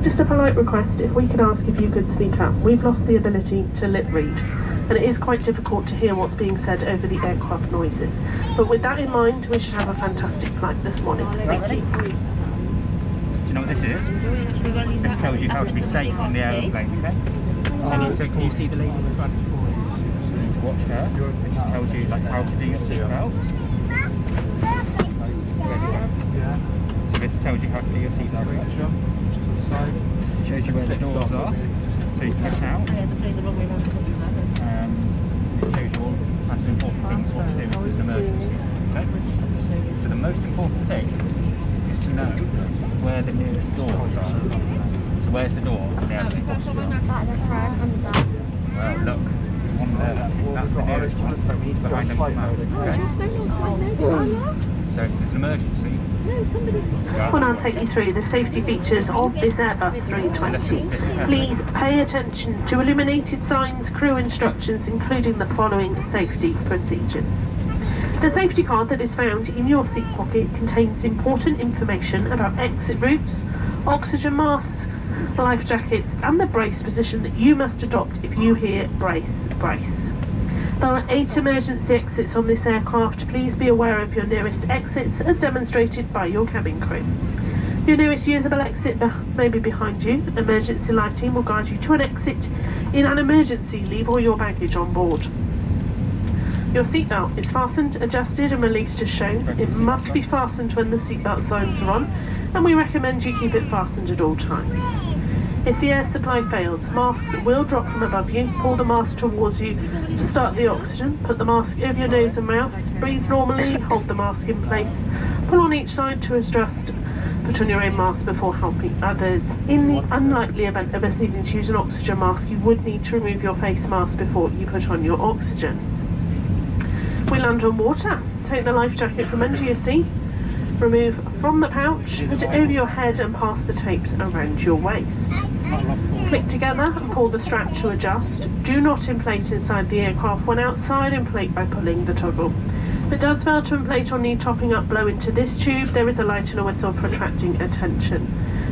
Just a polite request, if we could ask if you could speak up. We've lost the ability to lip read, and it is quite difficult to hear what's being said over the aircraft noises. But with that in mind, we should have a fantastic flight this morning. Thank you. Do you know what this is? This tells you how to be safe on the aeroplane, okay? So can you see the lady in the front? You need to watch her. It tells you like how to do your seatbelt. So this tells you how to do your seatbelt. It shows you where the doors are, so you push out. It shows you all that's important things what to do if there's an emergency. Okay? So the most important thing is to know where the nearest doors are. So where's the door? At the front and the back. Well, look, there's one there. That's the nearest one. Behind them. Okay? So if there's an emergency, We'll now take you through the safety features of this Airbus A320. Please pay attention to illuminated signs, crew instructions, including the following safety procedures. The safety card that is found in your seat pocket contains important information about exit routes, oxygen masks, life jackets, and the brace position that you must adopt if you hear brace, brace. There are 8 emergency exits on this aircraft. Please be aware of your nearest exits as demonstrated by your cabin crew. Your nearest usable exit may be behind you. Emergency lighting will guide you to an exit. In an emergency, leave all your baggage on board. Your seatbelt is fastened, adjusted and released as shown. It must be fastened when the seatbelt signs are on, and we recommend you keep it fastened at all times. If the air supply fails, masks will drop from above you. Pull the mask towards you to start the oxygen. Put the mask over your nose and mouth. Breathe normally. Hold the mask in place. Pull on each side to adjust. Put on your own mask before helping others. In the unlikely event of us needing to use an oxygen mask, you would need to remove your face mask before you put on your oxygen. We land on water. Take the life jacket from under your seat. Remove from the pouch, put it over your head and pass the tapes around your waist. Click together and pull the strap to adjust. Do not inflate inside the aircraft. When outside, inflate by pulling the toggle. If it does fail to inflate or need topping up, blow into this tube. There is a light and a whistle for attracting attention.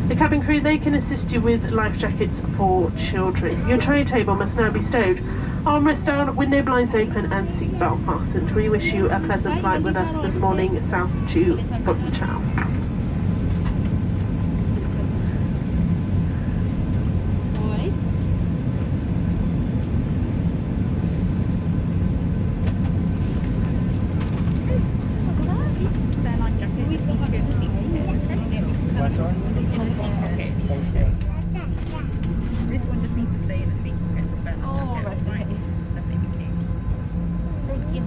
The cabin crew, they can assist you with life jackets for children. Your tray table must now be stowed. Armrest down, window blinds open and seatbelt fastened. We wish you a pleasant flight with us this morning south to Funchal. This one just needs to stay in the seat. It's a spare life jacket. Right. Lovely, thank you. Thank you.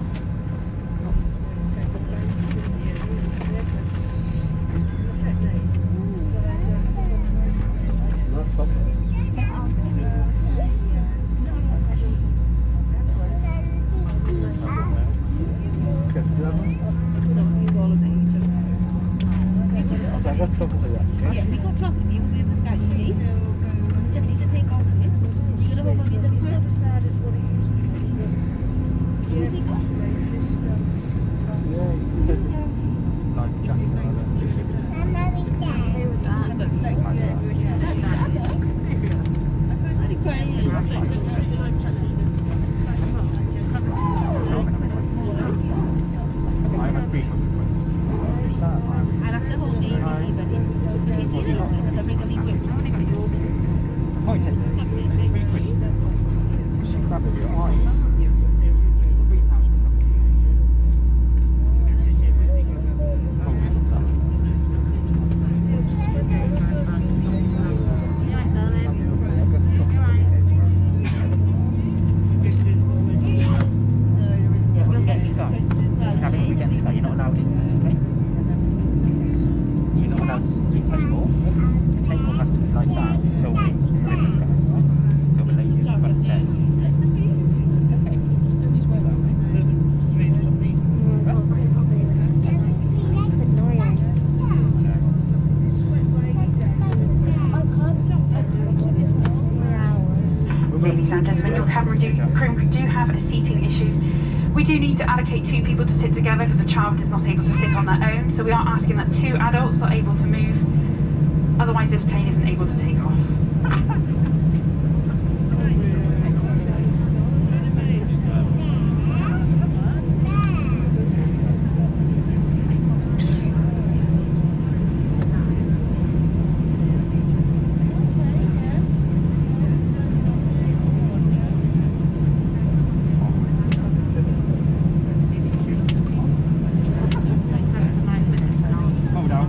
Yeah, we got chocolate for you in the sky. You just need to take off of it. You're going to hold on your done not as bad as what it used to be. Can you take off? I'll have to hold the easy, but she's in it. I'll bring a liquid. Point at this. She grabbed your eyes. Ladies and gentlemen, your cabin crew do have a seating issue. We do need to allocate 2 people to sit together because the child is not able to sit on their own, so we are asking that 2 adults are able to move Otherwise, this plane isn't able to take off. Hold out.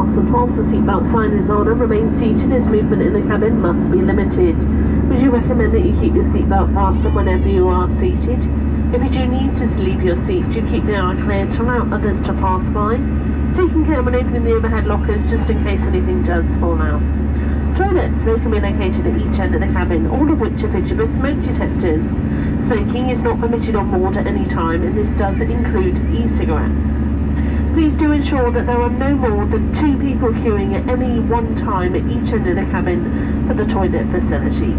fastened whilst the seatbelt sign is on and remain seated as movement in the cabin must be limited. We do recommend that you keep your seatbelt fastened whenever you are seated. If you do need to leave your seat, do keep the aisle clear to allow others to pass by, taking care when opening the overhead lockers just in case anything does fall out. Toilets, they can be located at each end of the cabin, all of which are fitted with smoke detectors. Smoking is not permitted on board at any time, and this does include e-cigarettes. Please do ensure that there are no more than 2 people queuing at any one time at each end of the cabin for the toilet facilities.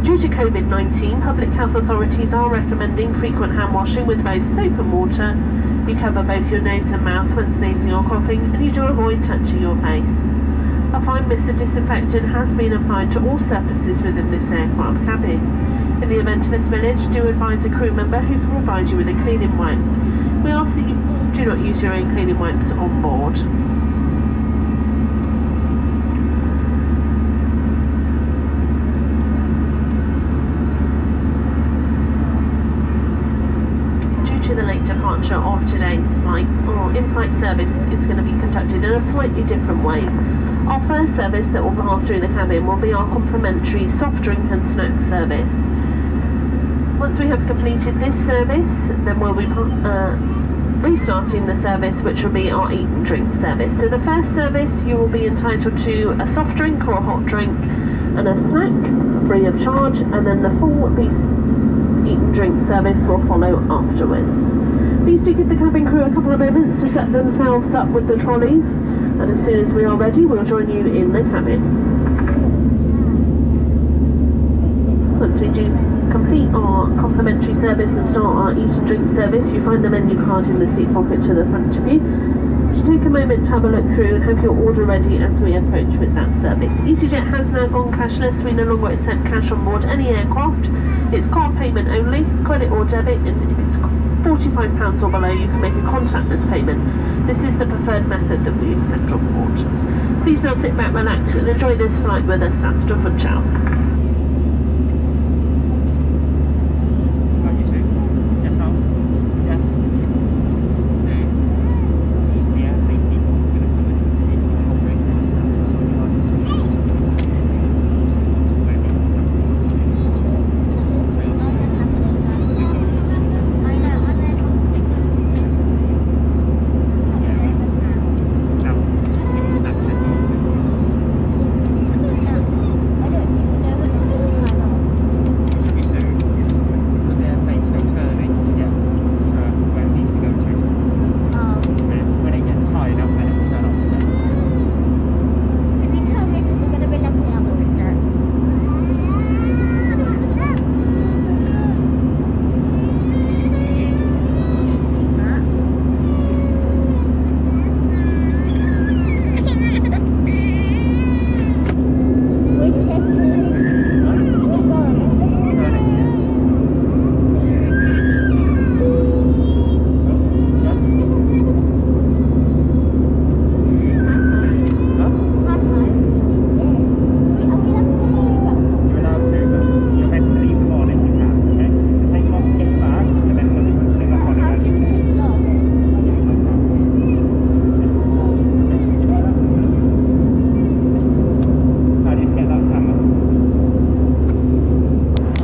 Due to COVID-19, public health authorities are recommending frequent hand washing with both soap and water. You cover both your nose and mouth when sneezing or coughing, and you do avoid touching your face. A fine mist of disinfectant has been applied to all surfaces within this aircraft cabin. In the event of a spillage, do advise a crew member who can provide you with a cleaning wipe. We ask that you do not use your own cleaning wipes on board. Due to the late departure of today's flight, our in-flight service is going to be conducted in a slightly different way. Our first service that will pass through the cabin will be our complimentary soft drink and snack service. Once we have completed this service, then we'll be restarting the service, which will be our eat and drink service. So the first service, you will be entitled to a soft drink or a hot drink and a snack free of charge, and then the full eat and drink service will follow afterwards. Please do give the cabin crew a couple of moments to set themselves up with the trolleys, and as soon as we are ready, we'll join you in the cabin. Once we do complete our complimentary service and start our eat and drink service, you find the menu card in the seat pocket to the front of you. You should take a moment to have a look through and have your order ready as we approach with that service. EasyJet has now gone cashless. We no longer accept cash on board any aircraft. It's card payment only, credit or debit, and if it's £45 or below, you can make a contactless payment. This is the preferred method that we accept on board. Please now sit back, relax, and enjoy this flight with us after Funchal.